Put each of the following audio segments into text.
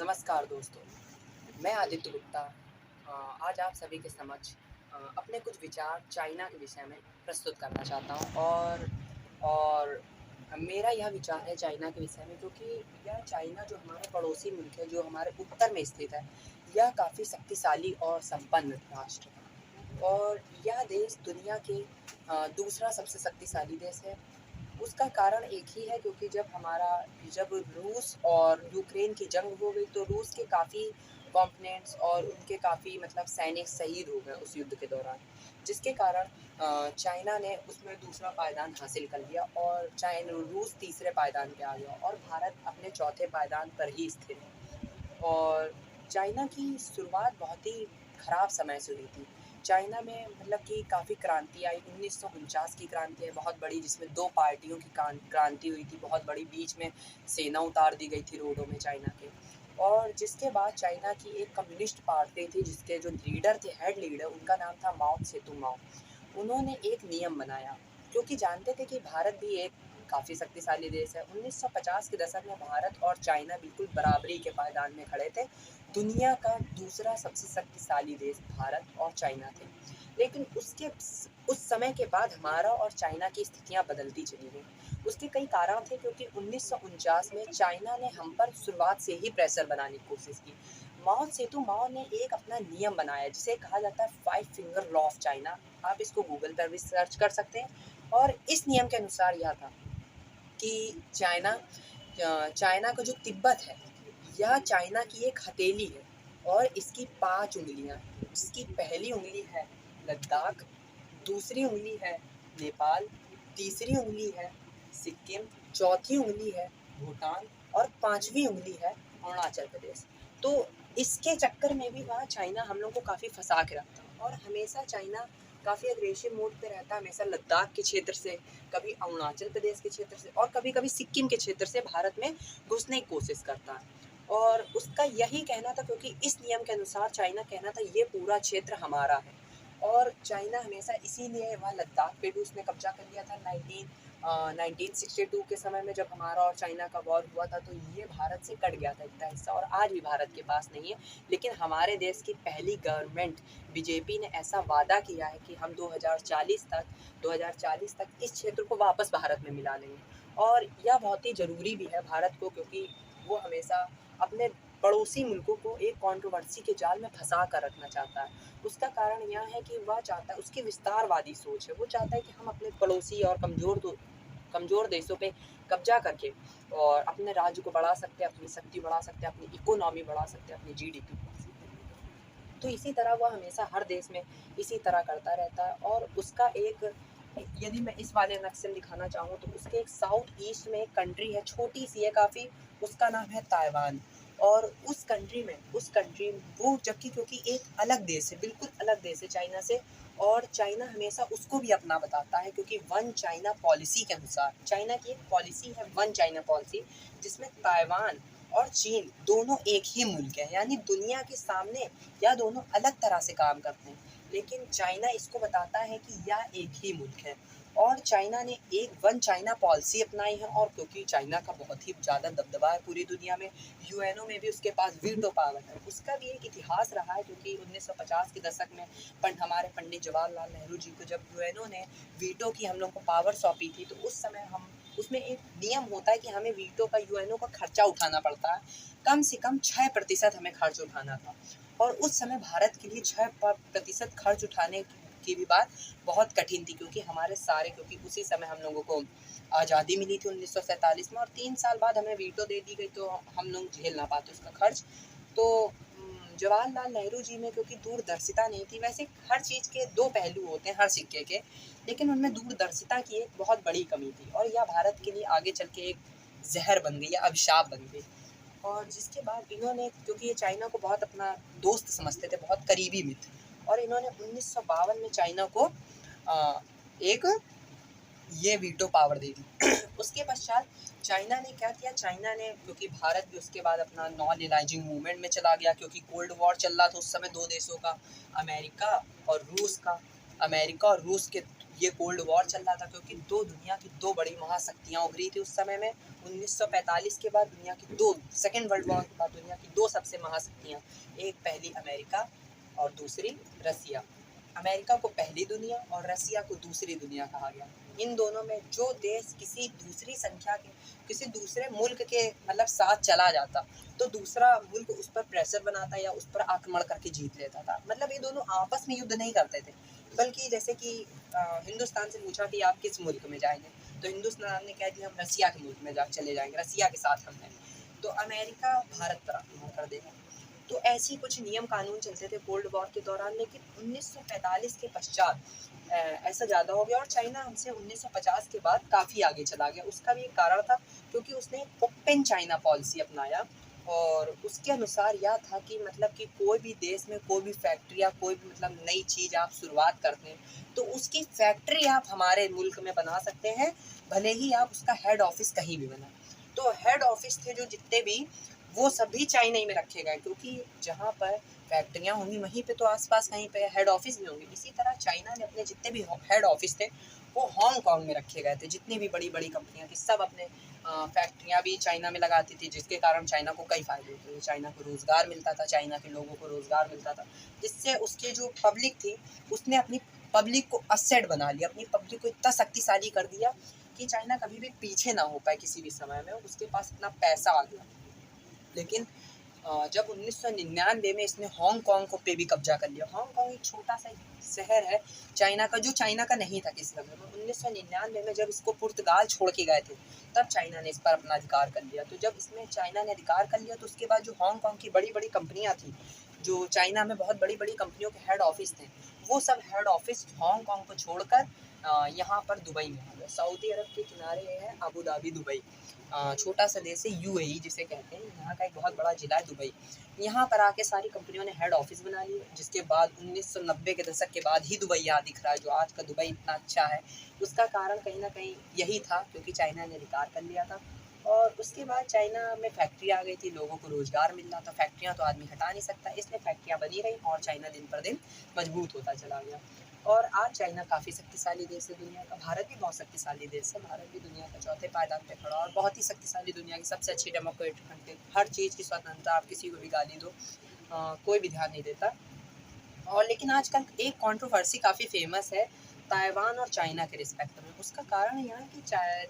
नमस्कार दोस्तों, मैं आदित्य गुप्ता आज आप सभी के समक्ष अपने कुछ विचार चाइना के विषय में प्रस्तुत करना चाहता हूँ और मेरा यह विचार है चाइना के विषय में क्योंकि यह चाइना जो हमारा पड़ोसी मुल्क है, जो हमारे उत्तर में स्थित है, यह काफ़ी शक्तिशाली और संपन्न राष्ट्र है और यह देश दुनिया के दूसरा सबसे शक्तिशाली देश है। उसका कारण एक ही है क्योंकि जब रूस और यूक्रेन की जंग हो गई तो रूस के काफ़ी कॉम्पोनेंट्स और उनके काफ़ी मतलब सैनिक शहीद हो गए उस युद्ध के दौरान, जिसके कारण चाइना ने उसमें दूसरा पायदान हासिल कर लिया और रूस तीसरे पायदान पे आ गया और भारत अपने चौथे पायदान पर ही स्थिर है। और चाइना की शुरुआत बहुत ही ख़राब समय से हुई थी। चाइना में मतलब कि काफ़ी क्रांति आई, 1949 की क्रांति है बहुत बड़ी, जिसमें 2 पार्टियों की क्रांति हुई थी बहुत बड़ी, बीच में सेना उतार दी गई थी रोडों में चाइना के। और जिसके बाद चाइना की एक कम्युनिस्ट पार्टी थी जिसके जो लीडर थे, हेड लीडर, उनका नाम था माओ त्से माओ। उन्होंने एक नियम बनाया क्योंकि जानते थे कि भारत भी एक काफ़ी शक्तिशाली देश है। 1950 के दशक में भारत और चाइना बिल्कुल बराबरी के पायदान में खड़े थे। दुनिया का दूसरा सबसे शक्तिशाली देश भारत और चाइना थे। लेकिन उस समय के बाद हमारा और चाइना की स्थितियाँ बदलती चली गईं। उसके कई कारण थे क्योंकि 1949 में चाइना ने हम पर शुरुआत से ही प्रेशर बनाने की कोशिश की। माओ सेतु माओ ने एक अपना नियम बनाया जिसे कहा जाता है 5 फिंगर लॉ ऑफ चाइना। आप इसको गूगल पर भी सर्च कर सकते हैं और इस नियम के अनुसार यह था कि चाइना का जो तिब्बत है, यह चाइना की एक हथेली है और इसकी 5 उँगलियाँ हैं, जिसकी पहली उँगली है लद्दाख, दूसरी उँगली है नेपाल, तीसरी उँगली है सिक्किम, चौथी उँगली है भूटान और 5वीं उँगली है अरुणाचल प्रदेश। तो इसके चक्कर में भी वहाँ चाइना हम लोग को काफ़ी फँसा के रखता है और हमेशा चाइना काफ़ी अग्रेसिव मोड पे रहता है, हमेशा लद्दाख के क्षेत्र से, कभी अरुणाचल प्रदेश के क्षेत्र से और कभी-कभी सिक्किम के क्षेत्र से भारत में घुसने की कोशिश करता है। और उसका यही कहना था क्योंकि इस नियम के अनुसार चाइना कहना था ये पूरा क्षेत्र हमारा है और चाइना हमेशा इसीलिए वहाँ लद्दाख पे भी उसने कब्जा कर लिया था 1962 के समय में जब हमारा और चाइना का वॉर हुआ था, तो ये भारत से कट गया था इतना हिस्सा और आज भी भारत के पास नहीं है। लेकिन हमारे देश की पहली गवर्नमेंट बीजेपी ने ऐसा वादा किया है कि हम 2040 तक इस क्षेत्र को वापस भारत में मिला लेंगे और यह बहुत ही ज़रूरी भी है भारत को क्योंकि वो हमेशा अपने पड़ोसी मुल्कों को एक कंट्रोवर्सी के जाल में फंसा कर रखना चाहता है। उसका कारण यह है कि वह चाहता है, उसकी विस्तारवादी सोच है, वो चाहता है कि हम अपने पड़ोसी और कमज़ोर देशों पे कब्जा करके और अपने राज्य को बढ़ा सकते हैं, अपनी शक्ति बढ़ा सकते हैं, अपनी इकोनॉमी बढ़ा सकते हैं, अपनी जीडीपी बढ़ा सकते हैं। तो इसी तरह वह हमेशा हर देश में इसी तरह करता रहता है और उसका एक, यदि मैं इस वाले नक्शे में दिखाना चाहूँ तो उसके एक साउथ ईस्ट में एक कंट्री है, छोटी सी है काफ़ी, उसका नाम है ताइवान। और उस कंट्री में वो, जबकि क्योंकि एक अलग देश है, बिल्कुल अलग देश है चाइना से, और चाइना हमेशा उसको भी अपना बताता है क्योंकि वन चाइना पॉलिसी के अनुसार चाइना की एक पॉलिसी है, वन चाइना पॉलिसी, जिसमें ताइवान और चीन दोनों एक ही मुल्क है, यानी दुनिया के सामने यह दोनों अलग तरह से काम करते हैं, लेकिन चाइना इसको बताता है कि यह एक ही मुल्क है। और चाइना ने एक वन चाइना पॉलिसी अपनाई है और क्योंकि चाइना का बहुत ही ज़्यादा दबदबा है पूरी दुनिया में, यूएनओ में भी उसके पास वीटो पावर है। उसका भी एक इतिहास रहा है क्योंकि 1950 के दशक में हमारे पंडित जवाहरलाल नेहरू जी को जब यूएनओ ने वीटो की हम लोग को पावर सौंपी थी, तो उस समय हम, उसमें एक नियम होता है कि हमें वीटो का, यूएनओ का खर्चा उठाना पड़ता है, कम से कम 6% हमें खर्च उठाना था। और उस समय भारत के लिए 6% खर्च उठाने की भी बात बहुत कठिन थी क्योंकि उसी समय हम लोगों को आज़ादी मिली थी 1947 में और 3 साल बाद हमें वीटो दे दी गई, तो हम लोग झेल ना पाते उसका खर्च। तो जवाहरलाल नेहरू जी में क्योंकि दूरदर्शिता नहीं थी, वैसे हर चीज़ के 2 पहलू होते हैं हर सिक्के के, लेकिन उनमें दूरदर्शिता की एक बहुत बड़ी कमी थी और यह भारत के लिए आगे चल के एक ज़हर बन गई या अभिशाप बन गई। और जिसके बाद इन्होंने, क्योंकि ये चाइना को बहुत अपना दोस्त समझते थे, बहुत करीबी मित्र, और इन्होंने 1952 में चाइना को एक ये वीटो पावर दे दी। उसके पश्चात चाइना ने क्या किया, चाइना ने, क्योंकि भारत भी उसके बाद अपना नॉन एलाइजिंग मूवमेंट में चला गया क्योंकि कोल्ड वॉर चल रहा था उस समय 2 देशों का, अमेरिका और रूस का। अमेरिका और रूस के ये कोल्ड वॉर चल रहा था, क्योंकि दुनिया की दो बड़ी महाशक्तियाँ उभरी थी उस समय में। 1945 के बाद दुनिया की दो, सेकेंड वर्ल्ड वॉर के बाद दुनिया की दो सबसे महाशक्तियाँ, एक पहली अमेरिका और दूसरी रसिया। अमेरिका को पहली दुनिया और रसिया को दूसरी दुनिया कहा गया। इन दोनों में जो देश किसी दूसरी संख्या के, किसी दूसरे मुल्क के मतलब साथ चला जाता, तो दूसरा मुल्क उस पर प्रेशर बनाता या उस पर आक्रमण करके जीत लेता था। मतलब ये दोनों आपस में युद्ध नहीं करते थे, बल्कि जैसे कि हिंदुस्तान से पूछा कि आप किस मुल्क में जाएंगे, तो हिंदुस्तान ने कह दिया हम रसिया के मुल्क में चले जाएंगे, रसिया के साथ हम हैं, तो अमेरिका भारत पर आक्रमण कर देगा। तो ऐसी कुछ नियम कानून चलते थे कोल्ड वॉर के दौरान। लेकिन 1945 के पश्चात ऐसा ज़्यादा हो गया और चाइना हमसे 1950 के बाद काफ़ी आगे चला गया। उसका भी एक कारण था, क्योंकि उसने ओपन चाइना पॉलिसी अपनाया, और उसके अनुसार यह था कि मतलब कि कोई भी देश में कोई भी फैक्ट्री या कोई भी मतलब नई चीज़ आप शुरुआत करते हैं, तो उसकी फैक्ट्री आप हमारे मुल्क में बना सकते हैं, भले ही आप उसका हेड ऑफिस कहीं भी बनाएं। तो हेड ऑफिस थे जो जितने भी, वो सभी चाइना में रखे गए, क्योंकि जहाँ पर फैक्ट्रियाँ होंगी वहीं पे तो आसपास कहीं पे हेड ऑफिस भी होंगे। इसी तरह चाइना ने अपने जितने भी हेड ऑफिस थे वो हांगकांग में रखे गए थे। जितनी भी बड़ी बड़ी कंपनियां थी सब अपने फैक्ट्रियां भी चाइना में लगाती थी, जिसके कारण चाइना को कई फायदे होते थे। चाइना को रोज़गार मिलता था, चाइना के लोगों को रोज़गार मिलता था, जिससे उसके जो पब्लिक थी उसने अपनी पब्लिक को असेट बना लिया, अपनी पब्लिक को इतना शक्तिशाली कर दिया कि चाइना कभी भी पीछे ना हो पाए किसी भी समय में, उसके पास इतना पैसा आ गया। लेकिन जब 1999 में इसने हांगकांग को पे भी कब्जा कर लिया। हांगकांग एक छोटा सा शहर है चाइना का, जो चाइना का नहीं था किसी समय में। 1999 में जब इसको पुर्तगाल छोड़ के गए थे, तब चाइना ने इस पर अपना अधिकार कर लिया। तो जब इसमें चाइना ने अधिकार कर लिया, तो उसके बाद जो हांगकांग की बड़ी बड़ी कंपनियां थी, जो चाइना में बहुत बड़ी बड़ी कंपनियों के हेड ऑफिस थे, वो सब हेड ऑफिस हांगकांग को छोड़कर यहाँ पर दुबई में आ गए। सऊदी अरब के किनारे है अबू धाबी, दुबई छोटा सा देश है, यूएई जिसे कहते हैं, यहाँ का एक बहुत बड़ा जिला है दुबई। यहाँ पर आके सारी कंपनियों ने हेड ऑफिस बना लिए, जिसके बाद 1990 के दशक के बाद ही दुबई यहाँ दिख रहा है, जो आज का दुबई इतना अच्छा है। उसका कारण कहीं ना कहीं यही था, क्योंकि चाइना ने अधिकार कर लिया था। और उसके बाद चाइना में फैक्ट्री आ गई थी, लोगों को रोज़गार मिल रहा था। फैक्ट्रियाँ तो आदमी हटा नहीं सकता, इसलिए फैक्ट्रियाँ बनी रही और चाइना दिन पर दिन मजबूत होता चला गया। और आज चाइना काफ़ी शक्तिशाली देश है दुनिया का। भारत भी बहुत शक्तिशाली देश है, भारत भी दुनिया का चौथे पायदान पे खड़ा और बहुत ही शक्तिशाली, दुनिया की सबसे अच्छी डेमोक्रेटिक कंट्री। हर चीज़ की स्वतंत्रता, आप किसी को भी गाली दो, कोई भी ध्यान नहीं देता। और लेकिन आजकल एक कंट्रोवर्सी काफ़ी फेमस है ताइवान और चाइना के रिस्पेक्ट में। उसका कारण यह है कि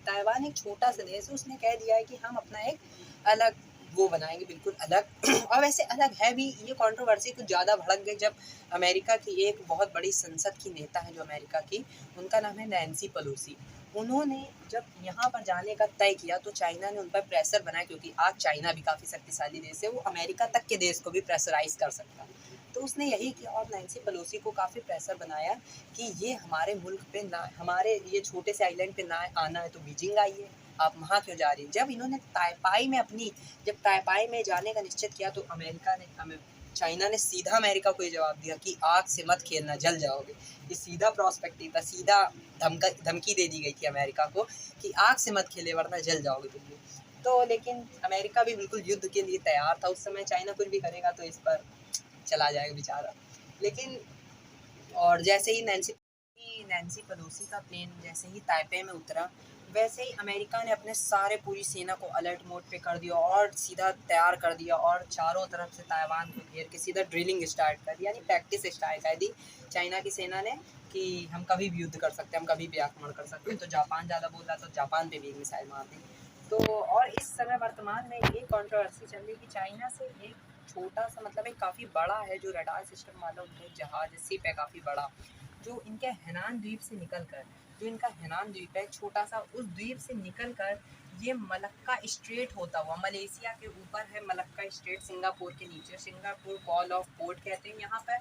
ताइवान एक छोटा सा देश है, उसने कह दिया है कि हम अपना एक अलग वो बनाएंगे, बिल्कुल अलग और वैसे अलग है भी। ये कंट्रोवर्सी कुछ ज़्यादा भड़क गई जब अमेरिका की एक बहुत बड़ी संसद की नेता है जो अमेरिका की, उनका नाम है नैन्सी पेलोसी। उन्होंने जब यहाँ पर जाने का तय किया, तो चाइना ने उन पर प्रेशर बनाया, क्योंकि आज चाइना भी काफ़ी शक्तिशाली देश है, वो अमेरिका तक के देश को भी प्रेशराइज कर सकता है। तो उसने यही किया और नैन्सी पेलोसी को काफ़ी प्रेशर बनाया कि ये हमारे मुल्क पे ना, हमारे ये छोटे से आइलैंड पे ना आना है तो बीजिंग आइए, आप वहाँ क्यों जा रही हैं। जब इन्होंने जब ताइपाई में जाने का निश्चित किया, तो चाइना ने सीधा अमेरिका को ये जवाब दिया कि आग से मत खेलना, जल जाओगे। ये सीधा प्रॉस्पेक्टिव था, सीधा धमकी दे दी गई थी अमेरिका को कि आग से मत खेले वरना जल जाओगे तुम भी। तो लेकिन अमेरिका भी बिल्कुल युद्ध के लिए तैयार था उस समय। चाइना कुछ भी करेगा तो इस पर चला जाएगा बेचारा। लेकिन और जैसे ही नैन्सी पेलोसी का प्लेन जैसे ही ताइपे में उतरा, वैसे ही अमेरिका ने अपने सारे पूरी सेना को अलर्ट मोड पे कर दिया और सीधा तैयार कर दिया, और चारों तरफ से ताइवान को घेर के सीधा ड्रिलिंग स्टार्ट कर दी, यानी प्रैक्टिस स्टार्ट कर दी चाइना की सेना ने कि हम कभी भी युद्ध कर सकते हैं, हम कभी भी आक्रमण कर सकते हैं। तो जापान ज़्यादा बोल रहा, तो जापान पे भी एक मिसाइल मार दी। तो और इस समय वर्तमान में ये कंट्रोवर्सी चल रही है कि चाइना से एक छोटा सा मतलब एक काफ़ी बड़ा है जो रडार सिस्टम वाला उनका जहाज शिप है काफ़ी बड़ा, जो इनके हेनान द्वीप से निकल कर, जो इनका हेनान द्वीप है छोटा सा, उस द्वीप से निकल कर ये मलक्का स्ट्रेट होता हुआ मलेशिया के ऊपर है। मलक्का स्ट्रेट सिंगापुर के नीचे, सिंगापुर वॉल ऑफ पोर्ट कहते हैं, यहाँ पर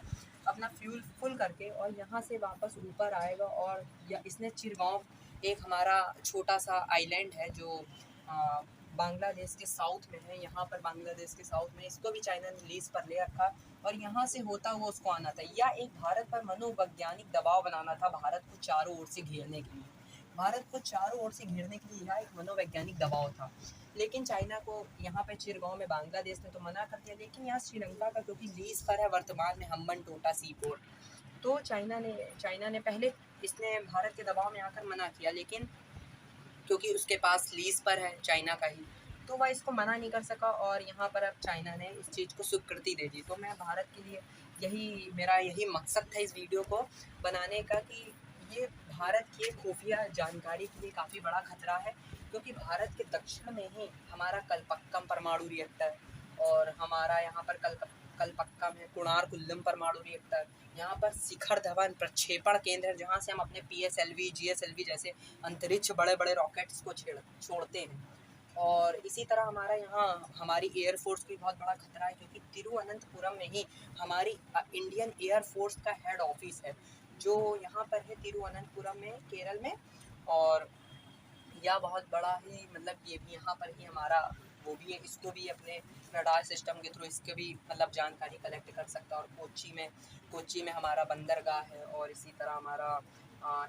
अपना फ्यूल फुल करके और यहाँ से वापस ऊपर आएगा। और इसने चिरगांव, एक हमारा छोटा सा आइलैंड है जो बांग्लादेश के साउथ में है, यहाँ पर बांग्लादेश के साउथ में, इसको भी चाइना ने लीज पर ले रखा और यहाँ से होता हुआ उसको आना था। या एक भारत पर मनोवैज्ञानिक दबाव बनाना था भारत को चारों ओर से घेरने के लिए। भारत को चारों ओर से घेरने के लिए यह एक मनोवैज्ञानिक दबाव था। लेकिन चाइना को यहाँ पे चिरगांव में बांग्लादेश ने तो मना कर दिया, लेकिन यहाँ श्रीलंका का क्योंकि लीज पर है वर्तमान में हम्बन टोटा सी पोर्ट, तो चाइना ने पहले इसने भारत के दबाव में आकर मना किया, लेकिन क्योंकि उसके पास लीज़ पर है चाइना का ही, तो वह इसको मना नहीं कर सका और यहाँ पर अब चाइना ने इस चीज़ को स्वीकृति दे दी। तो मैं भारत के लिए मेरा यही मकसद था इस वीडियो को बनाने का कि ये भारत की खुफिया जानकारी के लिए काफ़ी बड़ा खतरा है, क्योंकि भारत के दक्षिण में ही हमारा कलपक्कम परमाणु रिएक्टर और हमारा यहाँ पर कलपक्कम है, कुणार-कुल्लम परमाणु रिएक्टर, यहाँ पर शिखर धवन प्रक्षेपण केंद्र है, जहाँ से हम अपने PSLV, GSLV जैसे अंतरिक्ष बड़े-बड़े रॉकेट्स को छोड़ते हैं। और इसी तरह हमारा यहाँ हमारी एयरफोर्स को भी बहुत बड़ा खतरा है, क्योंकि तिरुवनंतपुरम में ही हमारी इंडियन एयरफोर्स का हेड ऑफिस है, जो यहाँ पर है तिरुवनंतपुरम में, केरल में। और यह बहुत बड़ा ही मतलब ये भी यहाँ पर ही हमारा वो भी है, इसको भी अपने रडार सिस्टम के थ्रू इसके भी मतलब जानकारी कलेक्ट कर सकता है। और कोच्चि में हमारा बंदरगाह है, और इसी तरह हमारा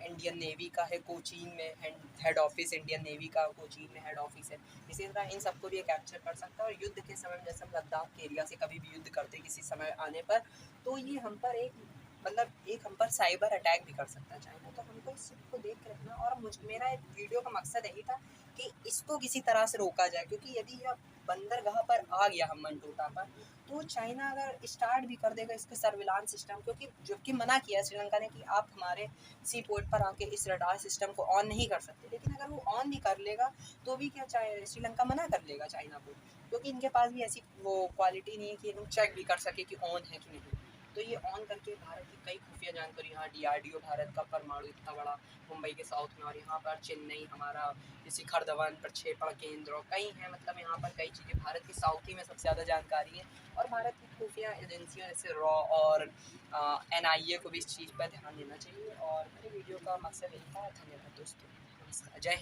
इंडियन नेवी का है कोचीन में हेड ऑफिस, इंडियन नेवी का कोचीन में हेड ऑफिस है। इसी तरह इन सबको भी ये कैप्चर कर सकता है। और युद्ध के समय में जैसे हम लद्दाख के एरिया से कभी भी युद्ध करते किसी समय आने पर, तो ये हम पर एक हम पर साइबर अटैक भी कर सकता है चाइना। तो हमको इस चीज़ को देख के रखना, और मेरा एक वीडियो का मकसद यही था कि इसको किसी तरह से रोका जाए, क्योंकि यदि यह बंदरगाह पर आ गया हम्बनटोटा पर, तो चाइना अगर स्टार्ट भी कर देगा इसके सर्विलांस सिस्टम, क्योंकि जबकि मना किया है श्रीलंका ने कि आप हमारे सी पोर्ट पर आके इस रडार सिस्टम को ऑन नहीं कर सकते, लेकिन अगर वो ऑन भी कर लेगा तो भी क्या श्रीलंका मना कर लेगा चाइना को, क्योंकि इनके पास भी ऐसी वो क्वालिटी नहीं है कि लोग चेक भी कर सके कि ऑन है कि नहीं। तो ये ऑन करके भारत की कई खुफिया जानकारी, यहाँ DRDO भारत का परमाणु इतना बड़ा मुंबई के साउथ में, और यहाँ पर चेन्नई हमारा शिखर धवन प्रक्षेपण केंद्र, और कई हैं, मतलब यहाँ पर कई चीज़ें भारत की साउथ ही में सबसे ज़्यादा जानकारी है। और भारत की खुफिया एजेंसियों जैसे रॉ और NIA को भी इस चीज़ पर ध्यान देना चाहिए। और मेरे वीडियो का मकसद यही था। धन्यवाद दोस्तों, नमस्कार, जय हिंद।